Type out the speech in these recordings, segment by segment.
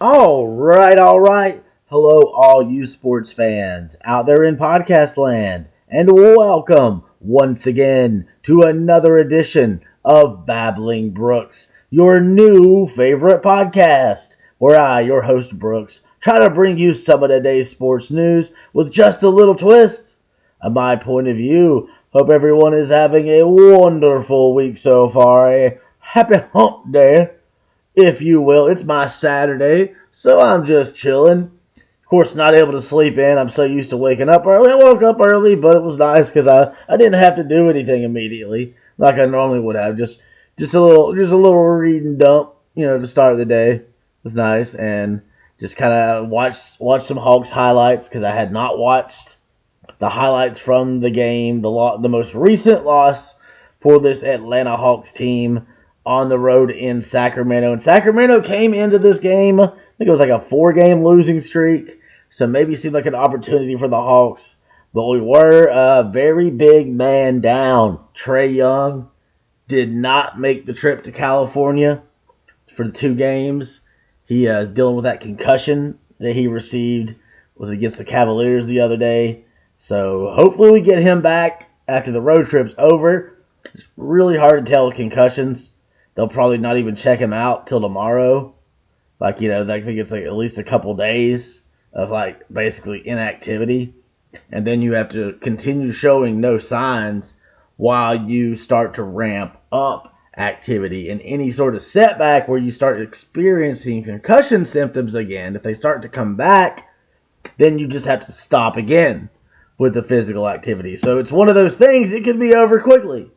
All right, all right. Hello, all you sports fans out there in podcast land, and welcome once again to another edition of Babbling Brooks, your new favorite podcast, where I, your host Brooks, try to bring you some of today's sports news with just a little twist. My point of view, hope everyone is having a wonderful week so far. A happy hump day if you will. It's my Saturday, so I'm just chilling. Of course, not able to sleep in. I'm so used to waking up early. I woke up early, but it was nice because I didn't have to do anything immediately like I normally would have. Just a little reading dump, to start the day. It was nice, and just kind of watch some Hawks highlights because I had not watched the highlights from the game, the most recent loss for this Atlanta Hawks team on the road in Sacramento. And Sacramento came into this game, I think it was like a 4-game losing streak, so maybe seemed like an opportunity for the Hawks. But we were a very big man down. Trae Young did not make the trip to California for the 2 games. He is dealing with that concussion that he received was against the Cavaliers the other day. So hopefully we get him back after the road trip's over. It's really hard to tell with concussions. They'll probably not even check him out till tomorrow. I think it's like at least a couple days of like basically inactivity. And then you have to continue showing no signs while you start to ramp up activity. And any sort of setback where you start experiencing concussion symptoms again, if they start to come back, then you just have to stop again with the physical activity. So it's one of those things, it can be over quickly.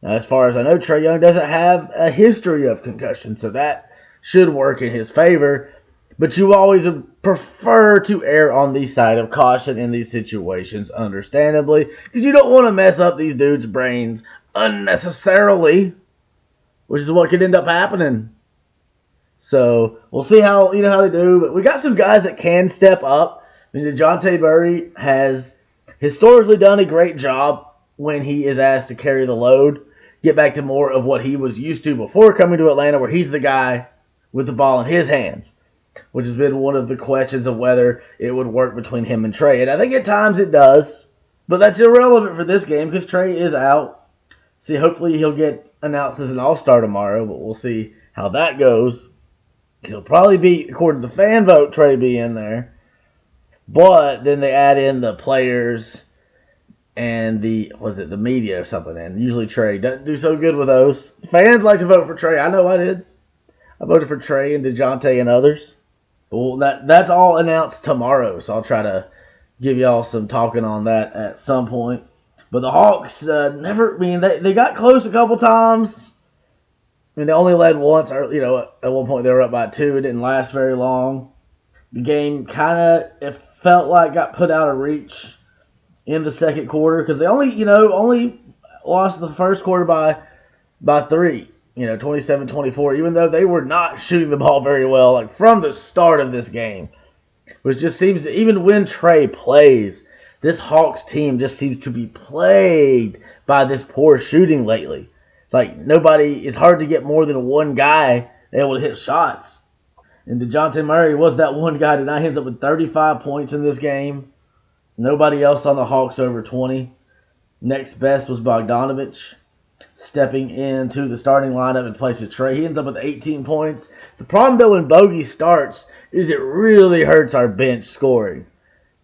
Now, as far as I know, Trae Young doesn't have a history of concussion, so that should work in his favor. But you always would prefer to err on the side of caution in these situations, understandably, because you don't want to mess up these dudes' brains unnecessarily, which is what could end up happening. So we'll see how they do. But we got some guys that can step up. I mean, Dejounte Murray has historically done a great job when he is asked to carry the load, get back to more of what he was used to before coming to Atlanta, where he's the guy with the ball in his hands, which has been one of the questions of whether it would work between him and Trae. And I think at times it does, but that's irrelevant for this game because Trae is out. See, hopefully he'll get announced as an all-star tomorrow, but we'll see how that goes. He'll probably be, according to the fan vote, Trae be in there. But then they add in the players and the media or something. And usually Trae doesn't do so good with those. Fans like to vote for Trae. I know I did. I voted for Trae and Dejounte and others. Well, that's all announced tomorrow. So I'll try to give y'all some talking on that at some point. But the Hawks they got close a couple times. I mean, they only led once. Or, at one point they were up by 2. It didn't last very long. The game it felt like got put out of reach in the second quarter because they only lost the first quarter by 3, 27-24, even though they were not shooting the ball very well like from the start of this game. Which just seems to, even when Trae plays, this Hawks team just seems to be plagued by this poor shooting lately. It's like it's hard to get more than one guy able to hit shots. And Dejounte Murray was that one guy tonight. He ends up with 35 points in this game. Nobody else on the Hawks over 20. Next best was Bogdanovich, stepping into the starting lineup in place of Trae. He ends up with 18 points. The problem, though, when Bogey starts is it really hurts our bench scoring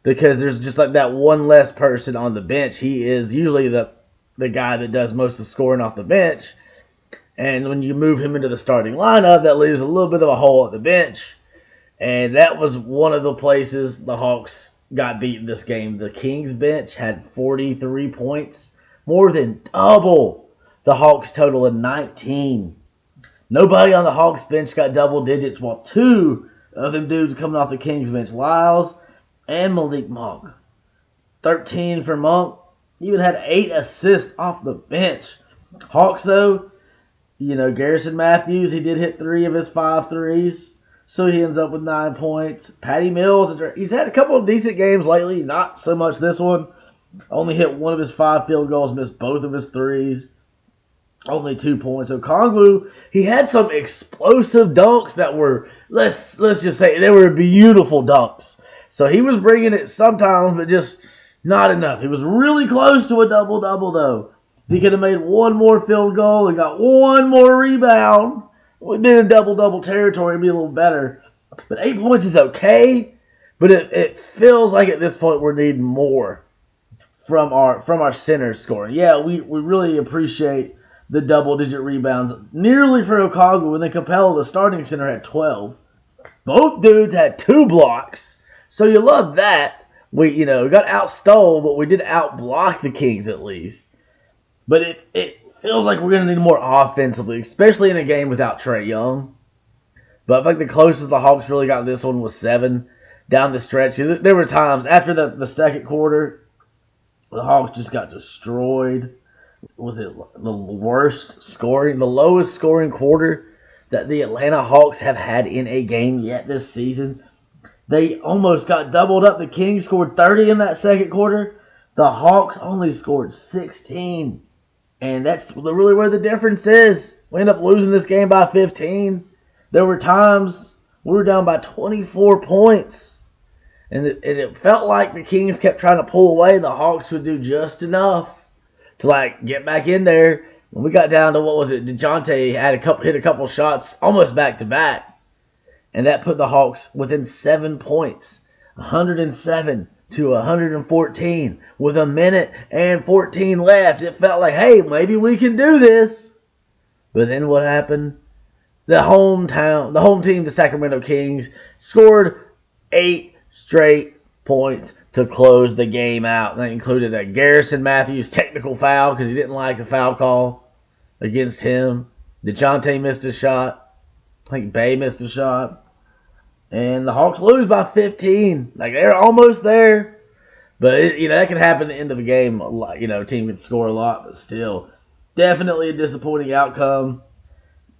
because there's just like that one less person on the bench. He is usually the guy that does most of the scoring off the bench. And when you move him into the starting lineup, that leaves a little bit of a hole at the bench. And that was one of the places the Hawks got beaten this game. The Kings bench had 43 points, more than double the Hawks total of 19. Nobody on the Hawks bench got double digits, while 2 of them dudes coming off the Kings bench, Lyles and Malik Monk. 13 for Monk. He even had 8 assists off the bench. Hawks, though, Garrison Matthews, he did hit 3 of his 5 threes. So he ends up with 9 points. Patty Mills, he's had a couple of decent games lately. Not so much this one. Only hit 1 of his 5 field goals, missed both of his threes. Only 2 points. So Kongwu, he had some explosive dunks that were let's just say they were beautiful dunks. So he was bringing it sometimes, but just not enough. He was really close to a double-double, though. If he could have made one more field goal and got one more rebound, we'd been in double-double territory and be a little better. But 8 points is okay, but it feels like at this point we're needing more from our center scoring. Yeah, we really appreciate the double-digit rebounds, nearly for Okongwu, and then Capella, the starting center, had 12. Both dudes had 2 blocks, so you love that. We got outstole, but we did outblock the Kings at least. But it feels like we're going to need more offensively, especially in a game without Trae Young. But I think the closest the Hawks really got this one was 7 down the stretch. There were times after the second quarter, the Hawks just got destroyed. Was it the lowest scoring quarter that the Atlanta Hawks have had in a game yet this season? They almost got doubled up. The Kings scored 30 in that second quarter. The Hawks only scored 16. And that's really where the difference is. We end up losing this game by 15. There were times we were down by 24 points. And it felt like the Kings kept trying to pull away. The Hawks would do just enough to get back in there. When we got down to, what was it, Dejounte hit a couple shots almost back to back. And that put the Hawks within 7 points, 107 to 114, with a minute and 14 left. It felt like, hey, maybe we can do this. But then what happened? The home team, the Sacramento Kings, scored 8 straight points to close the game out. And that included a Garrison Matthews technical foul because he didn't like the foul call against him. Dejounte missed a shot. I think Bay missed a shot. And the Hawks lose by 15. They're almost there. But, that can happen at the end of a game. A team can score a lot, but still. Definitely a disappointing outcome.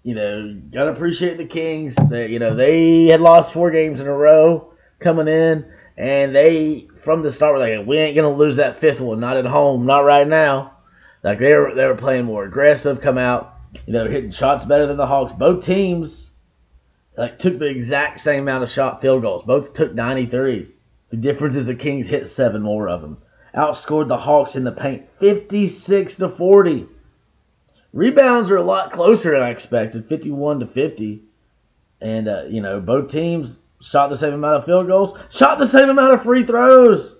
Gotta appreciate the Kings. They had lost 4 games in a row coming in. And they, from the start, were like, we ain't going to lose that 5th one. Not at home. Not right now. They were playing more aggressive, come out, hitting shots better than the Hawks. Both teams took the exact same amount of field goals. Both took 93. The difference is the Kings hit 7 more of them. Outscored the Hawks in the paint 56-40. Rebounds are a lot closer than I expected, 51-50. And, both teams shot the same amount of field goals, shot the same amount of free throws.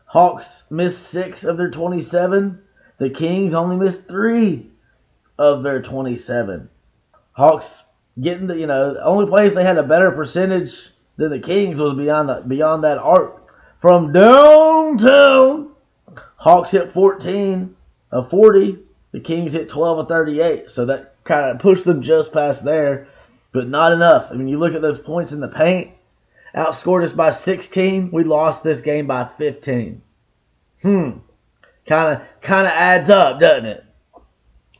Hawks missed 6 of their 27. The Kings only missed 3 of their 27. Hawks getting the only place they had a better percentage than the Kings was beyond that arc from downtown. Hawks hit 14 of 40. The Kings hit 12 of 38. So that kind of pushed them just past there, but not enough. I mean, you look at those points in the paint. Outscored us by 16. We lost this game by 15. Kind of adds up, doesn't it?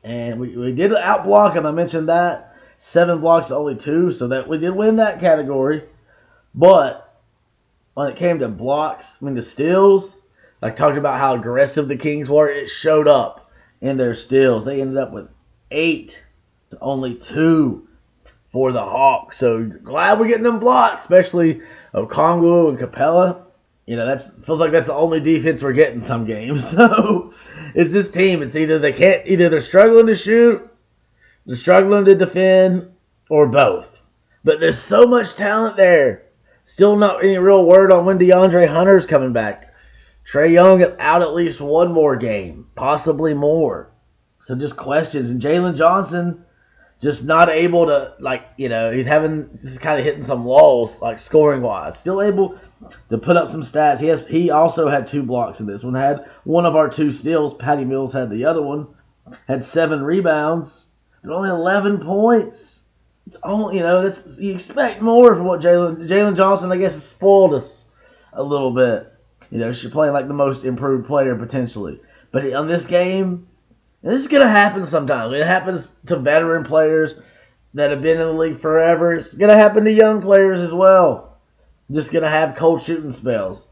And we did outblock them. I mentioned that. 7 blocks to only 2, so that we did win that category. But when it came to blocks, the steals, talking about how aggressive the Kings were, it showed up in their steals. They ended up with 8 to only 2 for the Hawks. So glad we're getting them blocks, especially Okongwu and Capella. That feels like that's the only defense we're getting some games. So it's this team. It's either they're struggling to shoot, they're struggling to defend, or both. But there's so much talent there. Still not any real word on when DeAndre Hunter's coming back. Trae Young out at least one more game, possibly more. So just questions. And Jalen Johnson just not able to, he's kind of hitting some lulls, scoring-wise. Still able to put up some stats. He also had 2 blocks in this one. Had one of our 2 steals. Patty Mills had the other one. Had 7 rebounds. But only 11 points. It's only, you expect more from what Jalen Johnson, I guess, has spoiled us a little bit. She's playing like the most improved player potentially. But on this game, and this is going to happen sometimes. It happens to veteran players that have been in the league forever. It's going to happen to young players as well. Just going to have cold shooting spells.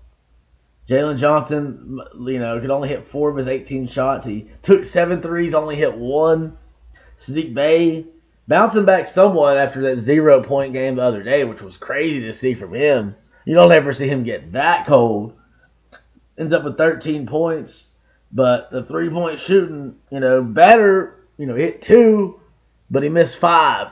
Jalen Johnson, could only hit 4 of his 18 shots. He took 7 threes, only hit 1. Sadiq Bey Bouncing back somewhat after that 0-point game the other day, which was crazy to see from him. You don't ever see him get that cold. Ends up with 13 points, but the 3-point shooting, better, hit 2, but he missed 5.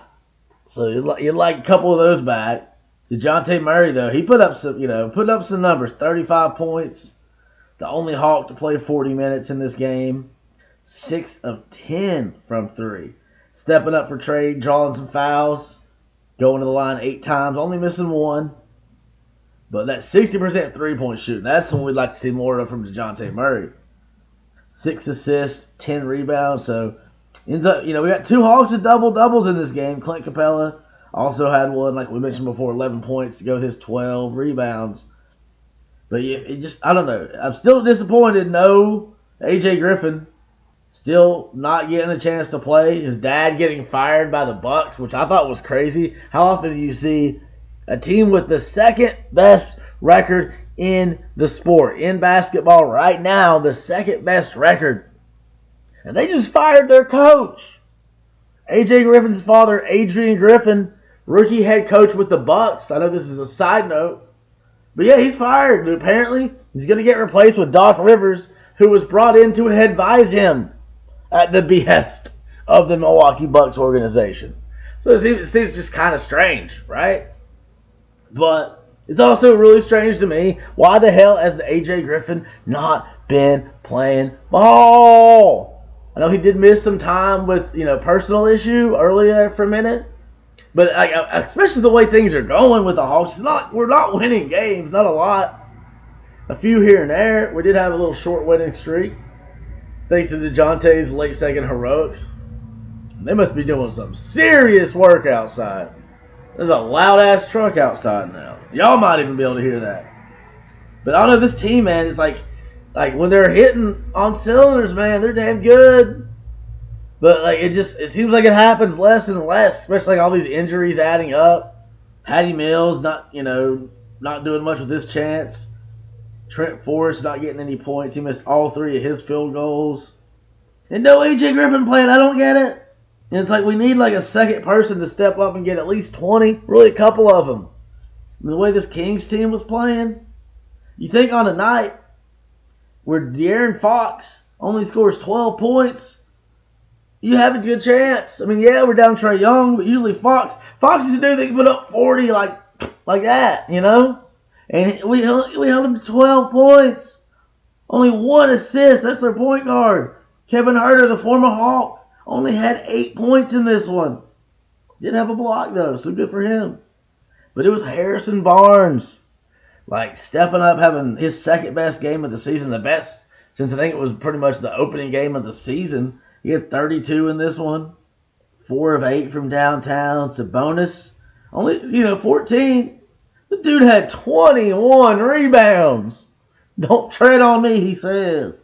So you'd like a couple of those back. Dejounte Murray, though, he put up some numbers. 35 points. The only Hawk to play 40 minutes in this game. 6 of 10 from 3. Stepping up for Trae, drawing some fouls. Going to the line 8 times, only missing 1. But that 60% 3-point shooting, that's what we'd like to see more of from Dejounte Murray. 6 assists, 10 rebounds. So, ends up, we got 2 Hawks with double-doubles in this game. Clint Capella also had one, like we mentioned before, 11 points to go with his 12 rebounds. But I don't know. I'm still disappointed. No A.J. Griffin. Still not getting a chance to play. His dad getting fired by the Bucks, which I thought was crazy. How often do you see a team with the second best record in the sport, in basketball right now, the second best record, and they just fired their coach? A.J. Griffin's father, Adrian Griffin, rookie head coach with the Bucks. I know this is a side note, but yeah, he's fired. Apparently, he's going to get replaced with Doc Rivers, who was brought in to advise him at the behest of the Milwaukee Bucks organization. So it seems just kind of strange, right? But it's also really strange to me, why the hell has the A.J. Griffin not been playing ball? I know he did miss some time with, personal issue earlier for a minute. But especially the way things are going with the Hawks, we're not winning games, not a lot. A few here and there. We did have a little short winning streak, thanks to Dejounte's late second heroics. They must be doing some serious work outside. There's a loud-ass truck outside now. Y'all might even be able to hear that. But I don't know, this team, man, it's like when they're hitting on cylinders, man, they're damn good. But it seems like it happens less and less, especially all these injuries adding up. Patty Mills not doing much with this chance. Trent Forrest not getting any points. He missed all 3 of his field goals. And no A.J. Griffin playing. I don't get it. And it's like we need a second person to step up and get at least 20. Really a couple of them. And the way this Kings team was playing, you think on a night where De'Aaron Fox only scores 12 points, you have a good chance. I mean, yeah, we're down Trae Young, but usually Fox is a dude that can put up 40 like that, And we held him to 12 points. Only 1 assist. That's their point guard. Kevin Huerter, the former Hawk, only had 8 points in this one. Didn't have a block, though, so good for him. But it was Harrison Barnes, stepping up, having his second best game of the season, the best since I think it was pretty much the opening game of the season. He had 32 in this one. 4 of 8 from downtown. Sabonis, only, 14. The dude had 21 rebounds. Don't tread on me, he says.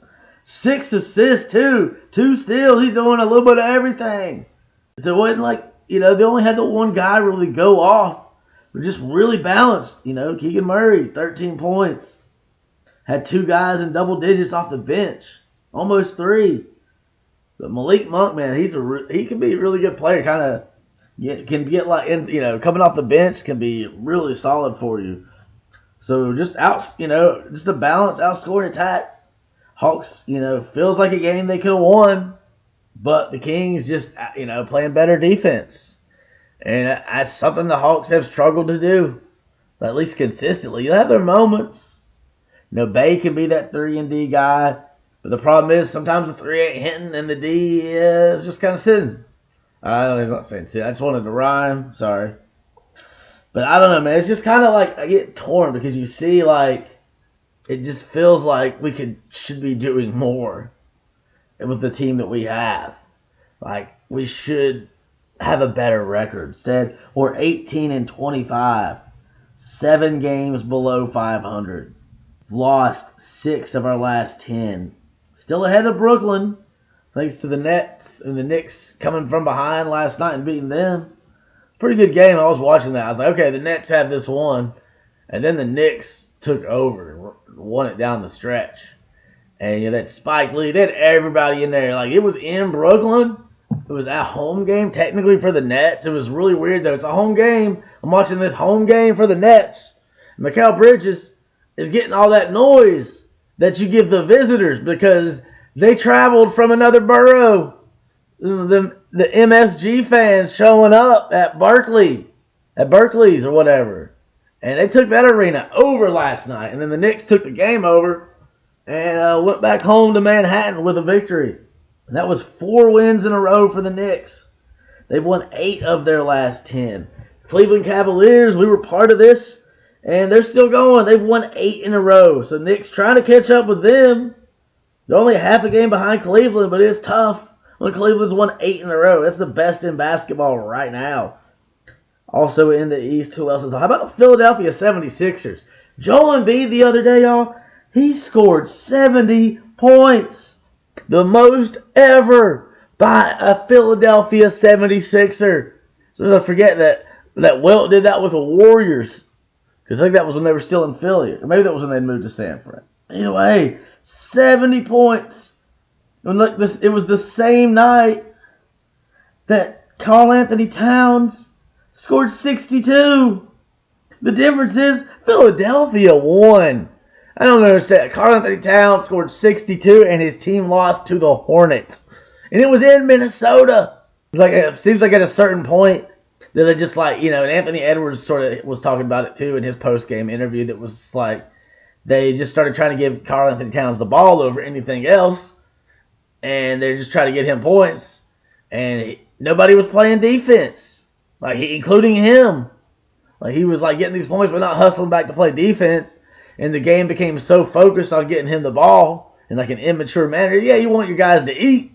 6 assists, 2 steals. He's doing a little bit of everything. So it wasn't they only had the one guy really go off. They're just really balanced. Keegan Murray, 13 points. Had 2 guys in double digits off the bench. Almost 3. But Malik Monk, man, he can be a really good player. Kind of coming off the bench can be really solid for you. So just just a balanced outscoring attack. Hawks, feels like a game they could have won, but the Kings just, playing better defense. And that's something the Hawks have struggled to do, at least consistently. You'll have their moments. Bay can be that 3-and-D guy, but the problem is sometimes the 3 ain't hitting and the D is just kind of sitting. I'm not saying sit. I just wanted to rhyme. Sorry. But I don't know, man. It's just kind of I get torn because you see, it just feels like we should be doing more with the team that we have. We should have a better record. Said we're 18-25. 7 games below 500. Lost 6 of our last 10. Still ahead of Brooklyn, thanks to the Nets and the Knicks coming from behind last night and beating them. Pretty good game. I was watching that. I was like, okay, the Nets have this one. And then the Knicks took over and won it down the stretch. And that Spike Lee, they had everybody in there. It was in Brooklyn. It was at home game, technically for the Nets. It was really weird though. It's a home game. I'm watching this home game for the Nets. Mikal Bridges is getting all that noise that you give the visitors because they traveled from another borough. The MSG fans showing up at Berkeley's or whatever. And they took that arena over last night. And then the Knicks took the game over and went back home to Manhattan with a victory. And that was 4 wins in a row for the Knicks. They've won 8 of their last 10. Cleveland Cavaliers, we were part of this, and they're still going. They've won 8 in a row. So Knicks trying to catch up with them. They're only half a game behind Cleveland, but it's tough when Cleveland's won 8 in a row. That's the best in basketball right now. Also in the East, who else is on? How about the Philadelphia 76ers? Joel Embiid the other day, y'all, he scored 70 points. The most ever by a Philadelphia 76er. So don't forget that Wilt did that with the Warriors. Because I think that was when they were still in Philly. Or maybe that was when they moved to San Fran. Anyway, 70 points. And look, it was the same night that Karl Anthony Towns scored 62. The difference is Philadelphia won. I don't understand. Karl Anthony Towns scored 62 and his team lost to the Hornets. And it was in Minnesota. It seems like at a certain point that they just and Anthony Edwards sort of was talking about it too in his post-game interview, that was like they just started trying to give Karl Anthony Towns the ball over anything else. And they're just trying to get him points. And nobody was playing defense. Including him. He was getting these points but not hustling back to play defense. And the game became so focused on getting him the ball in an immature manner. Yeah, you want your guys to eat.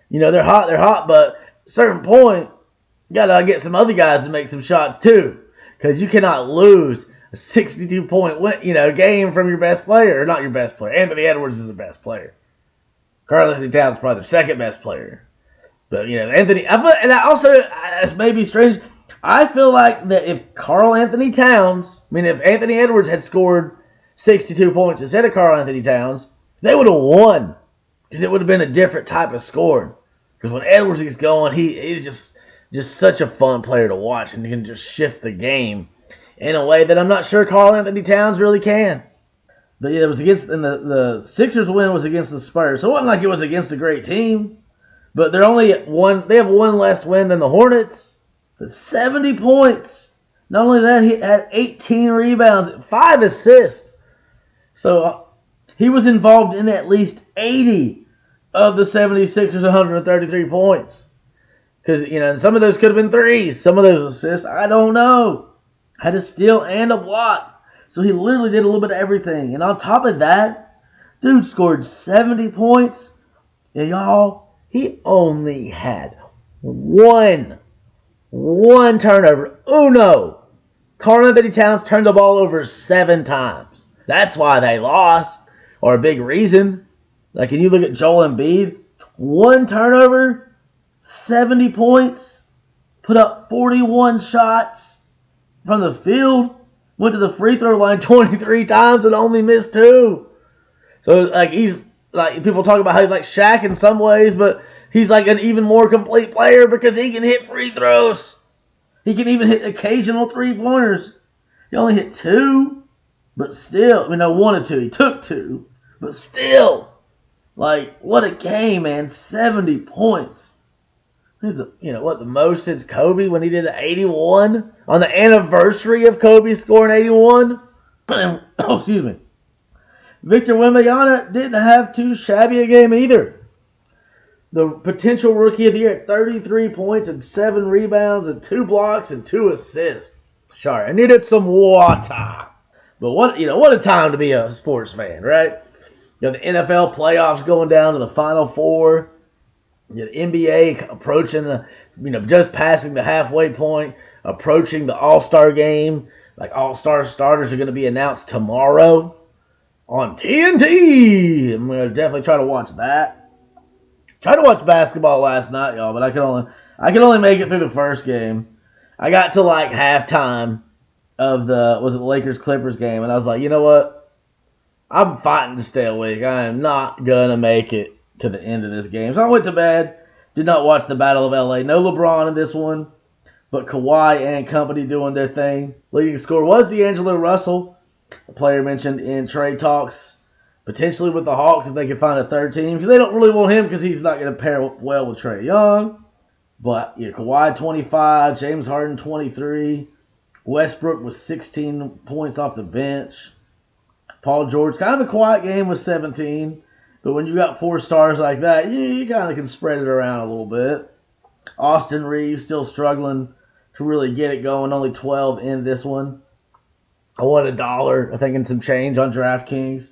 They're hot, but at a certain point, you got to get some other guys to make some shots too. Because you cannot lose a 62-point game from your best player. Or not your best player. Anthony Edwards is the best player. Karl Anthony Towns is probably the second best player. But, Anthony, this may be strange. I feel like that if if Anthony Edwards had scored 62 points instead of Karl Anthony Towns, they would have won. Because it would have been a different type of score. Because when Edwards gets going, he's just such a fun player to watch. And he can just shift the game in a way that I'm not sure Karl Anthony Towns really can. But yeah, it was the Sixers win was against the Spurs. So it wasn't like it was against a great team. But they have one less win than the Hornets. But 70 points. Not only that, he had 18 rebounds, 5 assists. So he was involved in at least 80 of the 76ers' 133 points. Because, some of those could have been threes. Some of those assists, I don't know. Had a steal and a block. So he literally did a little bit of everything. And on top of that, dude scored 70 points. And y'all, he only had one turnover. Uno. Karl Anthony Towns turned the ball over 7 times. That's why they lost. Or a big reason. Can you look at Joel Embiid? 1 turnover, 70 points, put up 41 shots from the field, went to the free throw line 23 times and only missed 2. So, he's, people talk about how he's like Shaq in some ways, but he's an even more complete player because he can hit free throws. He can even hit occasional 3-pointers. He only hit 2. But still, 1 and 2. He took 2. But still, what a game, man. 70 points. He's, the most since Kobe when he did the 81? On the anniversary of Kobe scoring 81? Oh, excuse me. Victor Wembanyama didn't have too shabby a game either. The potential rookie of the year at 33 points and 7 rebounds and 2 blocks and 2 assists. Sorry, I needed some water. But what a time to be a sports fan, right? The NFL playoffs going down to the Final Four. The NBA approaching just passing the halfway point, approaching the All-Star game. All-Star starters are going to be announced tomorrow on TNT. I'm going to definitely try to watch that. Tried to watch basketball last night, y'all, but I could only make it through the first game. I got to halftime of the Lakers-Clippers game, and I was like, you know what? I'm fighting to stay awake. I am not going to make it to the end of this game. So I went to bed, Did not watch the Battle of LA. No LeBron in this one, but Kawhi and company doing their thing. Leading scorer was D'Angelo Russell, a player mentioned in trade talks, potentially with the Hawks if they can find a third team, because they don't really want him because he's not going to pair well with Trae Young. But yeah, Kawhi 25, James Harden 23, Westbrook was 16 points off the bench. Paul George, kind of a quiet game with 17. But when you got 4 stars like that, you kind of can spread it around a little bit. Austin Reeves still struggling to really get it going. Only 12 in this one. I won $1, I think, and some change on DraftKings.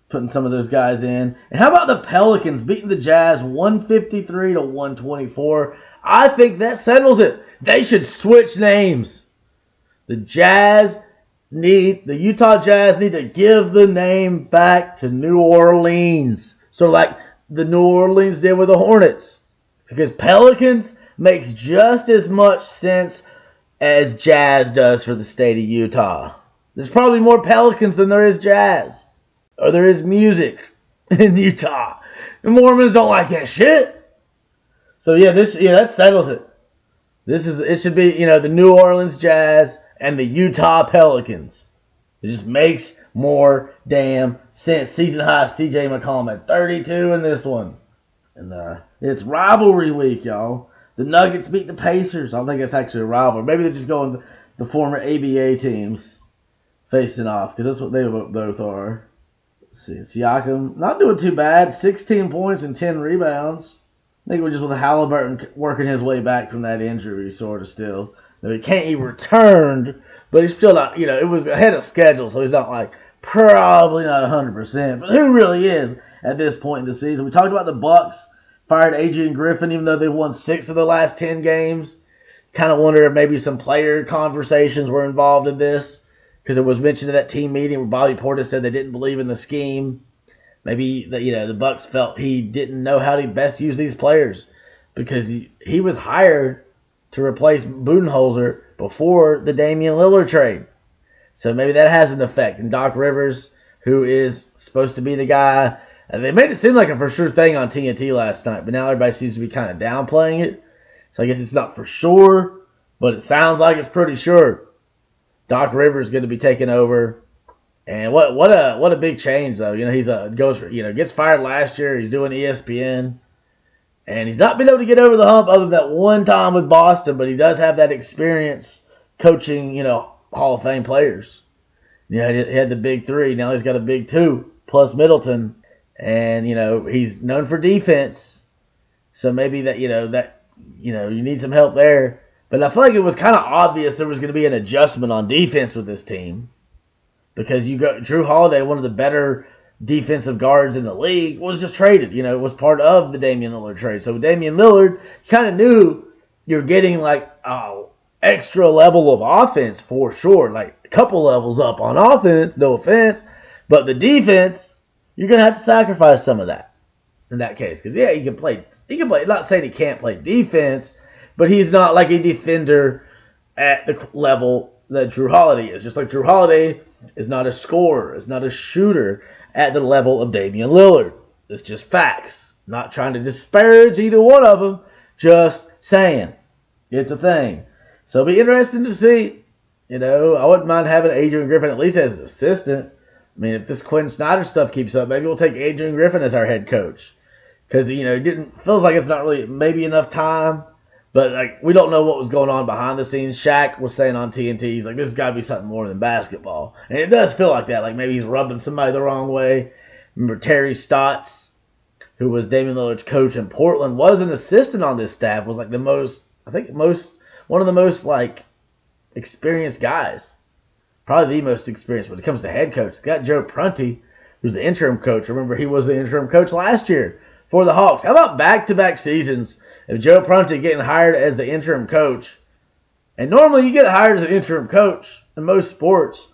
Putting some of those guys in. And how about the Pelicans beating the Jazz 153 to 124? I think that settles it. They should switch names. The Utah Jazz need to give the name back to New Orleans. So like the New Orleans did with the Hornets. Because Pelicans makes just as much sense as Jazz does for the state of Utah. There's probably more Pelicans than there is Jazz. Or there is music in Utah. The Mormons don't like that shit. So that settles it. It should be, the New Orleans Jazz and the Utah Pelicans. It just makes more damn sense. Season high CJ McCollum at 32 in this one. And it's rivalry week, y'all. The Nuggets beat the Pacers. I don't think it's actually a rivalry. Maybe they're just going the former ABA teams facing off, because that's what they both are. Let's see, Siakam not doing too bad. 16 points and 10 rebounds. I think we're just with Halliburton working his way back from that injury, sort of still. He returned, but he's still not, it was ahead of schedule, so he's not probably not 100%. But who really is at this point in the season? We talked about the Bucks fired Adrian Griffin, even though they won 6 of the last 10 games. Kind of wonder if maybe some player conversations were involved in this, because it was mentioned at that team meeting where Bobby Portis said they didn't believe in the scheme. Maybe the Bucks felt he didn't know how to best use these players, because he was hired to replace Budenholzer before the Damian Lillard trade. So maybe that has an effect. And Doc Rivers, who is supposed to be the guy, and they made it seem like a for sure thing on TNT last night, but now everybody seems to be kind of downplaying it. So I guess it's not for sure, but it sounds like it's pretty sure. Doc Rivers is going to be taking over. And what a big change though. Gets fired last year. He's doing ESPN, and he's not been able to get over the hump other than that one time with Boston. But he does have that experience coaching, Hall of Fame players. He had the big 3. Now he's got a big 2 plus Middleton, and he's known for defense. So maybe that you need some help there. But I feel like it was kind of obvious there was going to be an adjustment on defense with this team. Because Drew Holiday, one of the better defensive guards in the league, was just traded. Was part of the Damian Lillard trade. So with Damian Lillard, you kind of knew you're getting extra level of offense for sure. Like a couple levels up on offense, no offense. But the defense, you're going to have to sacrifice some of that in that case. Because, he can play. Not saying he can't play defense, but he's not like a defender at the level that Drew Holiday is. Just like Drew Holiday is not a scorer, is not a shooter at the level of Damian Lillard. It's just facts. Not trying to disparage either one of them, just saying. It's a thing. So it'll be interesting to see. I wouldn't mind having Adrian Griffin at least as an assistant. I mean, if this Quinn Snyder stuff keeps up, maybe we'll take Adrian Griffin as our head coach. Because, feels like it's not really maybe enough time. But, we don't know what was going on behind the scenes. Shaq was saying on TNT, he's like, this has got to be something more than basketball. And it does feel like that. Like, maybe he's rubbing somebody the wrong way. Remember Terry Stotts, who was Damian Lillard's coach in Portland, was an assistant on this staff, was, one of the most, experienced guys. Probably the most experienced when it comes to head coach. Got Joe Prunty, who's the interim coach. Remember, he was the interim coach last year for the Hawks. How about back-to-back seasons? If Joe Prunty getting hired as the interim coach, and normally you get hired as an interim coach in most sports,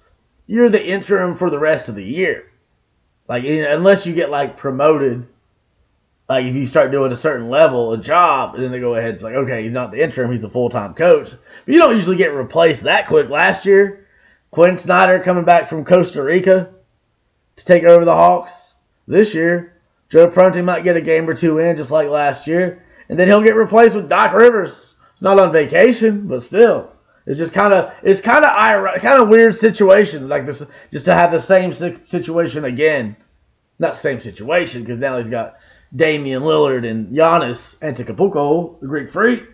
you're the interim for the rest of the year. Unless you get promoted, if you start doing a certain level of job, and then they go ahead and okay, he's not the interim, he's the full-time coach. But you don't usually get replaced that quick. Last year, Quinn Snyder coming back from Costa Rica to take over the Hawks. This year, Joe Prunty might get a game or 2 in, just like last year. and then he'll get replaced with Doc Rivers. It's not on vacation, but still. It's just kind of weird situation like this, just to have the same situation again. Not the same situation, because now he's got Damian Lillard and Giannis Antetokounmpo, the Greek Freak.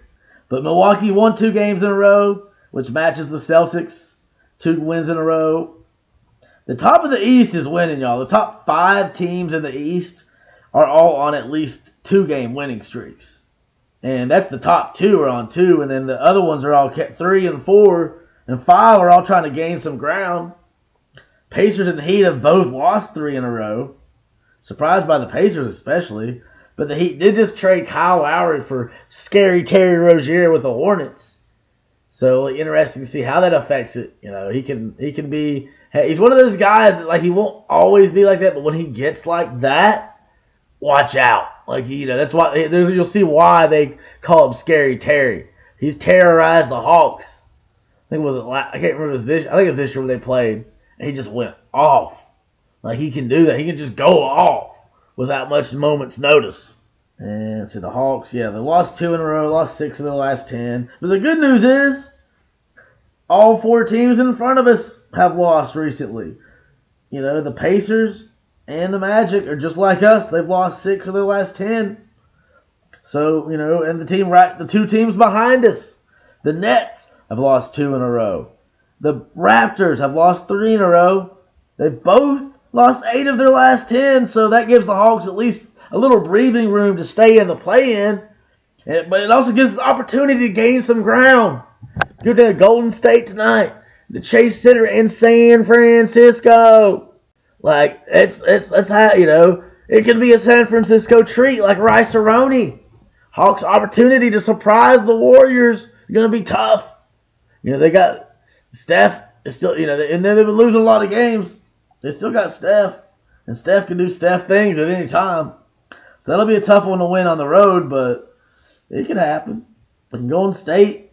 But Milwaukee won 2 games in a row, which matches the Celtics 2 wins in a row. The top of the East is winning, y'all. The top 5 teams in the East are all on at least 2-game winning streaks. And that's the top 2 are on 2, and then the other ones are all kept 3 and 4, and 5 are all trying to gain some ground. Pacers and Heat have both lost 3 in a row. Surprised by the Pacers especially. But the Heat did just trade Kyle Lowry for scary Terry Rozier with the Hornets. So interesting to see how that affects it. You know, he can be. He's one of those guys that, like, he won't always be like that, but when he gets like that, watch out. Like, you know, that's why you'll see why they call him Scary Terry. He's terrorized the Hawks. I think I can't remember this. I think it was this year when they played, and he just went off. Like, he can do that. He can just go off without much moment's notice. And so the Hawks, yeah, they lost 2 in a row, lost 6 of their last 10. But the good news is, all 4 teams in front of us have lost recently. You know, the Pacers and the Magic are just like us. They've lost 6 of their last 10. So, you know, and the 2 teams behind us, the Nets have lost 2 in a row. The Raptors have lost 3 in a row. They've both lost 8 of their last 10, so that gives the Hawks at least a little breathing room to stay in the play-in. But it also gives the opportunity to gain some ground. Go to Golden State tonight, the Chase Center in San Francisco. Like, it's how, you know, it could be a San Francisco treat like Rice-A-Roni. Hawks' opportunity to surprise the Warriors is going to be tough. You know, they got Steph is still, you know, and they've been losing a lot of games. They still got Steph, and Steph can do Steph things at any time. So that'll be a tough one to win on the road, but it can happen. And Golden State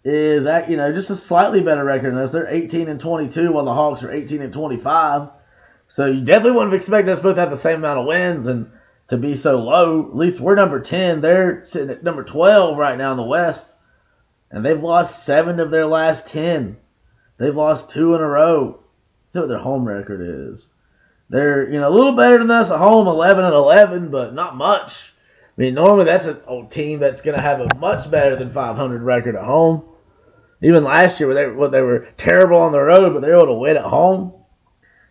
is, you know, just a slightly better record than us. They're 18-22, while the Hawks are 18-25. So you definitely wouldn't have expected us both to have the same amount of wins and to be so low. At least we're number 10. They're sitting at number 12 right now in the West. And they've lost 7 of their last 10. They've lost 2 in a row. See what their home record is. They're, you know, a little better than us at home, 11-11, but not much. I mean, normally that's a team that's going to have a much better than 500 record at home. Even last year, they were terrible on the road, but they were able to win at home.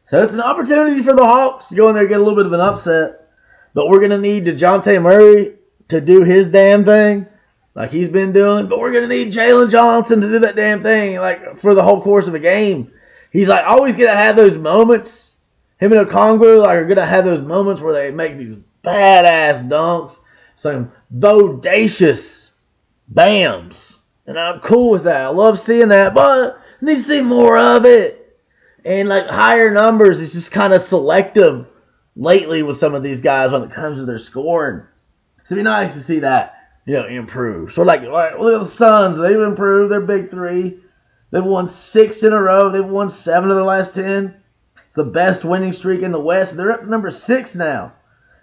So it's an opportunity for the Hawks to go in there and get a little bit of an upset. But we're going to need Dejounte Murray to do his damn thing, like he's been doing. But we're going to need Jalen Johnson to do that damn thing, like, for the whole course of a game. He's, like, always going to have those moments. Him and Okongwu, like, are going to have those moments where they make these badass dunks. Some bodacious bams. And I'm cool with that. I love seeing that. But I need to see more of it. And, like, higher numbers is just kind of selective lately with some of these guys when it comes to their scoring. So it'd be nice to see that, you know, improve. So, like, look at the Suns. They've improved. They're big 3. They've won 6 in a row. They've won 7 of their last 10. It's the best winning streak in the West. They're up to number 6 now,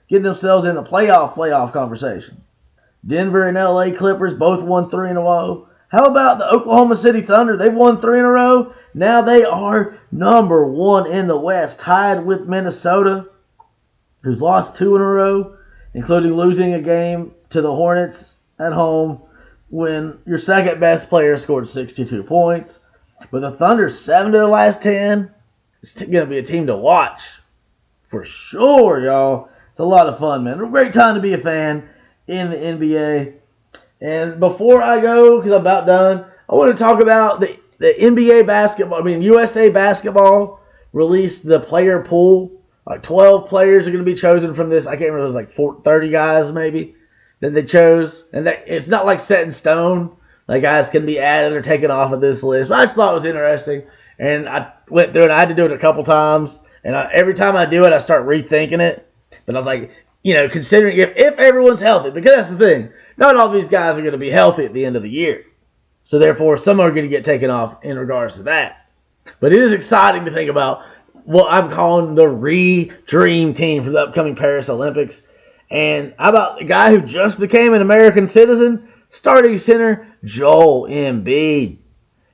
getting themselves in the playoff conversation. Denver and LA Clippers both won 3 in a row. How about the Oklahoma City Thunder? They've won 3 in a row. Now they are number 1 in the West, tied with Minnesota, who's lost 2 in a row, including losing a game to the Hornets at home when your second best player scored 62 points. But the Thunder, 7 to their last 10. It's going to be a team to watch for sure, y'all. It's a lot of fun, man. A great time to be a fan in the NBA. And before I go, because I'm about done, I want to talk about the NBA basketball. I mean, USA basketball released the player pool. Like 12 players are going to be chosen from this. I can't remember. It was like 30 guys maybe that they chose. And it's not like set in stone. Like guys can be added or taken off of this list. But I just thought it was interesting. And I went through it. I had to do it a couple times. And every time I do it, I start rethinking it. But I was like, you know, considering if everyone's healthy. Because that's the thing. Not all these guys are going to be healthy at the end of the year. So therefore, some are going to get taken off in regards to that. But it is exciting to think about what I'm calling the Dream Team for the upcoming Paris Olympics. And how about the guy who just became an American citizen? Starting center, Joel Embiid.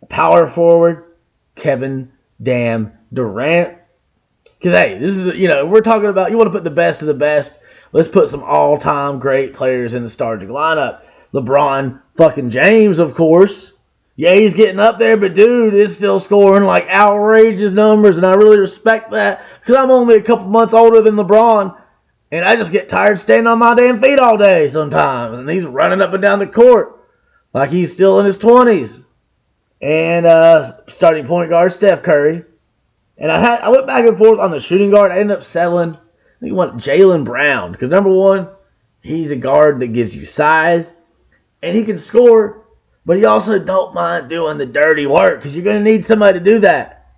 Power forward, Kevin Damn Durant. Because, hey, this is, we're talking about, you want to put the best of the best. Let's put some all-time great players in the starting lineup. LeBron fucking James, of course. Yeah, he's getting up there, but dude is still scoring like outrageous numbers, and I really respect that because I'm only a couple months older than LeBron, and I just get tired standing on my damn feet all day sometimes, and he's running up and down the court like he's still in his 20s. And starting point guard, Steph Curry. And I went back and forth on the shooting guard. I ended up settling. I think I want Jaylen Brown because, number one, he's a guard that gives you size, and he can score. But you also don't mind doing the dirty work because you're going to need somebody to do that.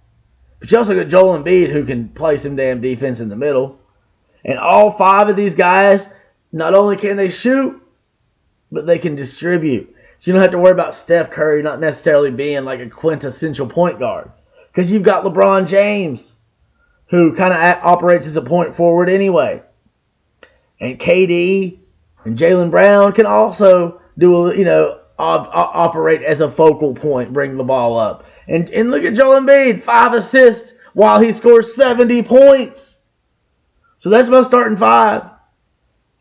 But you also got Joel Embiid who can play some damn defense in the middle. And all five of these guys, not only can they shoot, but they can distribute. So you don't have to worry about Steph Curry not necessarily being like a quintessential point guard. Because you've got LeBron James who kind of operates as a point forward anyway. And KD and Jaylen Brown can also operate as a focal point, bring the ball up. And look at Joel Embiid, 5 assists while he scores 70 points. So that's my starting 5.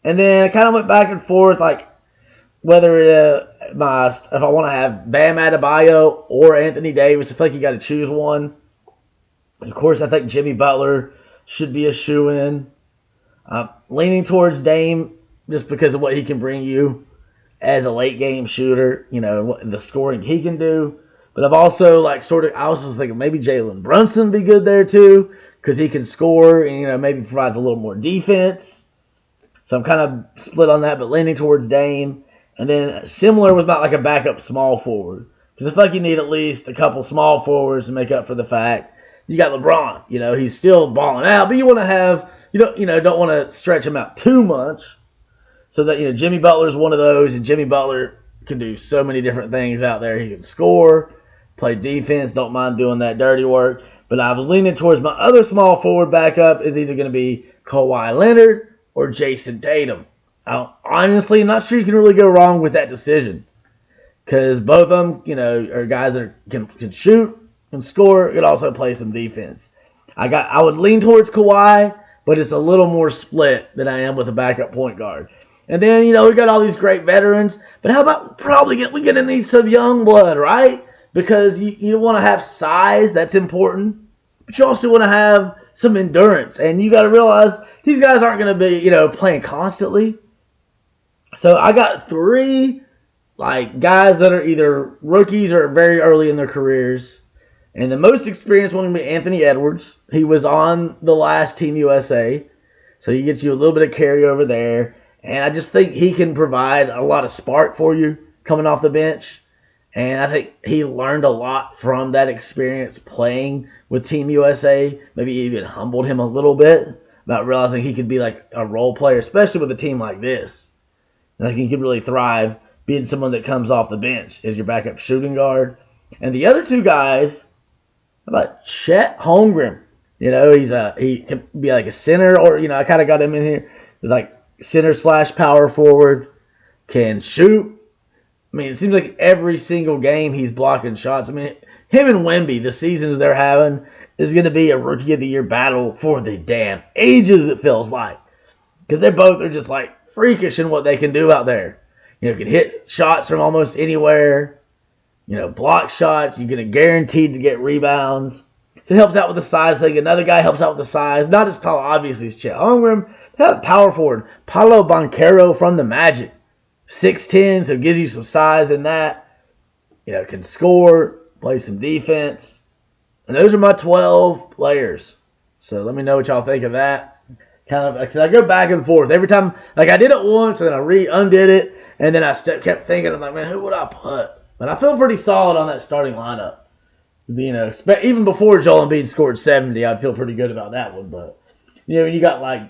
And then I kind of went back and forth, like whether if I want to have Bam Adebayo or Anthony Davis. I feel like you got to choose one. And of course, I think Jimmy Butler should be a shoo-in. Leaning towards Dame just because of what he can bring you as a late game shooter, the scoring he can do. But I've also I was just thinking maybe Jalen Brunson would be good there too because he can score and, maybe provides a little more defense. So I'm kind of split on that, but leaning towards Dame. And then similar with about like a backup small forward. Because I feel like you need at least a couple small forwards to make up for the fact you got LeBron. He's still balling out, but you want to have, don't want to stretch him out too much. So that, Jimmy Butler is one of those, and Jimmy Butler can do so many different things out there. He can score, play defense, don't mind doing that dirty work. But I was leaning towards my other small forward backup is either going to be Kawhi Leonard or Jason Tatum. I'm honestly not sure you can really go wrong with that decision. Because both of them, are guys that can shoot, can score, can also play some defense. I would lean towards Kawhi, but it's a little more split than I am with a backup point guard. And then, we got all these great veterans. But how about we're going to need some young blood, right? Because you want to have size. That's important. But you also want to have some endurance. And you got to realize these guys aren't going to be, playing constantly. So I got 3, guys that are either rookies or very early in their careers. And the most experienced one will be Anthony Edwards. He was on the last Team USA. So he gets you a little bit of carryover there. And I just think he can provide a lot of spark for you coming off the bench. And I think he learned a lot from that experience playing with Team USA. Maybe even humbled him a little bit about realizing he could be like a role player, especially with a team like this. And I think he could really thrive being someone that comes off the bench as your backup shooting guard. And the other 2 guys, how about Chet Holmgren? He can be like a center, or, I kind of got him in here. He's like center/power forward, can shoot. I mean, it seems like every single game he's blocking shots. I mean, him and Wemby, the seasons they're having, is going to be a Rookie of the Year battle for the damn ages, it feels like. Because they both are just like freakish in what they can do out there. Can hit shots from almost anywhere. Block shots. You're going to guaranteed to get rebounds. So it helps out with the size thing. Another guy helps out with the size. Not as tall, obviously, as Chet Holmgren. Power forward, Paolo Banchero from the Magic. 6'10", so gives you some size in that. Can score, play some defense. And those are my 12 players. So let me know what y'all think of that. Kind of, because I go back and forth. Every time, I did it once, and then I undid it, and then I kept thinking, I'm like, man, who would I put? But I feel pretty solid on that starting lineup. Even before Joel Embiid scored 70, I'd feel pretty good about that one. But, you got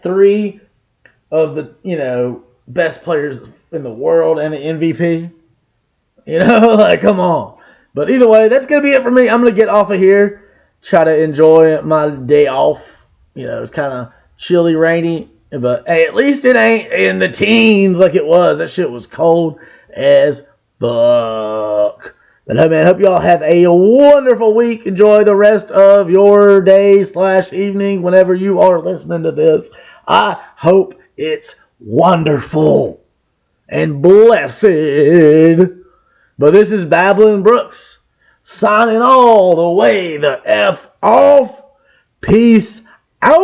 3 of the, best players in the world and the MVP. Come on. But either way, that's going to be it for me. I'm going to get off of here, try to enjoy my day off. It's kind of chilly, rainy But hey, at least it ain't in the teens like it was. That shit was cold as fuck. But hey, man, hope y'all have a wonderful week. Enjoy the rest of your day / evening whenever you are listening to this. I hope it's wonderful and blessed. But this is Babblin' Brooks signing all the way the F off. Peace out.